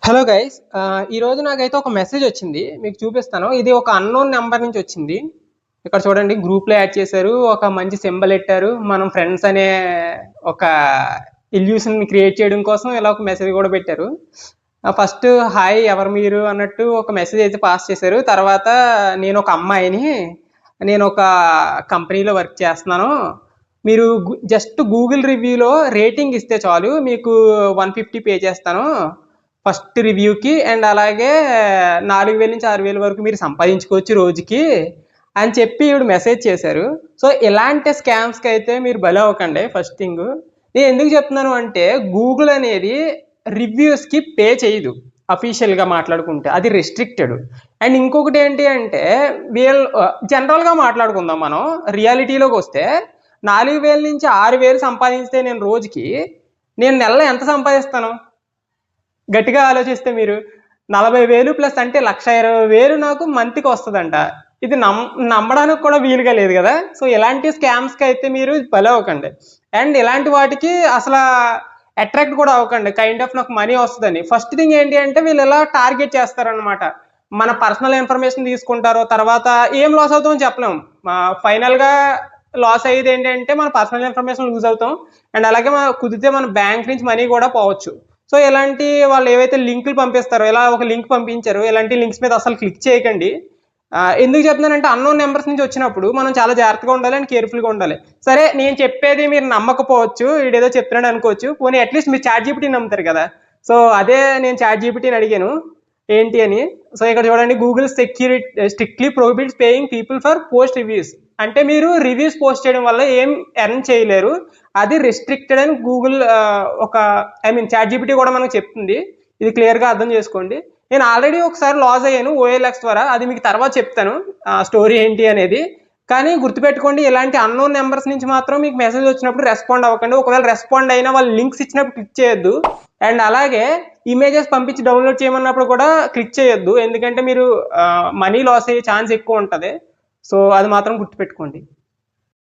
Hello guys, ఈరోజు నాకైతే ఒక మెసేజ్ వచ్చింది, మీకు చూపిస్తాను. ఇది ఒక అన్నోన్ నెంబర్ నుంచి వచ్చింది. ఇక్కడ చూడండి, గ్రూప్లో యాడ్ చేశారు, ఒక మంచి సింబల్ పెట్టారు. మనం ఫ్రెండ్స్ అనే ఒక ఇల్యూషన్ క్రియేట్ చేయడం కోసం ఇలా ఒక మెసేజ్ కూడా పెట్టారు. ఫస్ట్ హాయ్ ఎవరు మీరు అన్నట్టు ఒక మెసేజ్ అయితే పాస్ చేశారు. తర్వాత నేను ఒక అమ్మాయిని, నేను ఒక కంపెనీలో వర్క్ చేస్తున్నాను, మీరు జస్ట్ గూగుల్ రివ్యూలో రేటింగ్ ఇస్తే చాలు, మీకు 150 పే చేస్తాను ఫస్ట్ రివ్యూకి, అండ్ అలాగే 4000 నుంచి 6000 వరకు మీరు సంపాదించుకోవచ్చు రోజుకి అని చెప్పి ఇప్పుడు మెసేజ్ చేశారు. సో ఇలాంటి స్కామ్స్కి అయితే మీరు బలి అవ్వకండి. ఫస్ట్ థింగ్ నేను ఎందుకు చెప్తున్నాను అంటే, గూగుల్ అనేది రివ్యూస్కి పే చేయదు. అఫీషియల్గా మాట్లాడుకుంటే అది రెస్ట్రిక్టెడ్. అండ్ ఇంకొకటి ఏంటి అంటే, వీళ్ళు జనరల్గా మాట్లాడుకుందాం, మనం రియాలిటీలోకి వస్తే 4000 నుంచి 6000 సంపాదిస్తే నేను రోజుకి, నేను నెలలో ఎంత సంపాదిస్తాను? గట్టిగా ఆలోచిస్తే మీరు 40,000 ప్లస్ అంటే 1,20,000 నాకు మంత్కి వస్తుందంట. ఇది నమ్మడానికి కూడా వీలుగా లేదు కదా. సో ఇలాంటి స్కామ్స్కి అయితే మీరు బలి అవ్వకండి. అండ్ ఇలాంటి వాటికి అసలు అట్రాక్ట్ కూడా అవ్వకండి. కైండ్ ఆఫ్ నాకు మనీ వస్తుందని. ఫస్ట్ థింగ్ ఏంటి అంటే, వీళ్ళు ఇలా టార్గెట్ చేస్తారనమాట. మన పర్సనల్ ఇన్ఫర్మేషన్ తీసుకుంటారు, తర్వాత ఏం లాస్ అవుతామో చెప్పలేము. ఫైనల్గా లాస్ అయ్యేది ఏంటంటే, మన పర్సనల్ ఇన్ఫర్మేషన్ లూజ్ అవుతాం, అండ్ అలాగే కుదిరితే మన బ్యాంక్ నుంచి మనీ కూడా పోవచ్చు. సో ఇలాంటి వాళ్ళు ఏవైతే లింకులు పంపిస్తారో, ఇలా ఒక లింక్ పంపించారు, ఇలాంటి లింక్స్ మీద అసలు క్లిక్ చేయకండి. ఎందుకు చెప్తున్నానంటే, అన్నోన్ నెంబర్స్ నుంచి వచ్చినప్పుడు మనం చాలా జాగ్రత్తగా ఉండాలి అండ్ కేర్ఫుల్గా ఉండాలి. సరే, నేను చెప్పేది మీరు నమ్మకపోవచ్చు, వీడేదో చెప్తున్నాడు అనుకోవచ్చు, పోనీ అట్లీస్ట్ మీరు చాట్‌జీపీటీ నమ్ముతారు కదా. సో అదే నేను చాట్‌జీపీటీని అడిగాను ఏంటి అని. సో ఇక్కడ చూడండి, Google strictly prohibits paying people for post reviews. అంటే మీరు రివ్యూస్ పోస్ట్ చేయడం వల్ల ఏం ఎర్న్ చేయలేరు, అది రెస్ట్రిక్టెడ్ అని గూగుల్ చాట్‌జీపీటీ కూడా మనకు చెప్తుంది. ఇది క్లియర్గా అర్థం చేసుకోండి. నేను ఆల్రెడీ ఒకసారి లాస్ అయ్యాను OLX ద్వారా, అది మీకు తర్వాత చెప్తాను స్టోరీ ఏంటి అనేది. కానీ గుర్తుపెట్టుకోండి, ఇలాంటి అన్నోన్ నెంబర్స్ నుంచి మాత్రం మీకు మెసేజ్ వచ్చినప్పుడు రెస్పాండ్ అవ్వకండి. ఒకవేళ రెస్పాండ్ అయినా వాళ్ళు లింక్స్ ఇచ్చినప్పుడు క్లిక్ చేయొద్దు. అండ్ అలాగే ఇమేజెస్ పంపించి డౌన్లోడ్ చేయమన్నప్పుడు కూడా క్లిక్ చేయొద్దు, ఎందుకంటే మీరు మనీ లాస్ అయ్యే ఛాన్స్ ఎక్కువ ఉంటుంది. సో అది మాత్రం గుర్తుపెట్టుకోండి.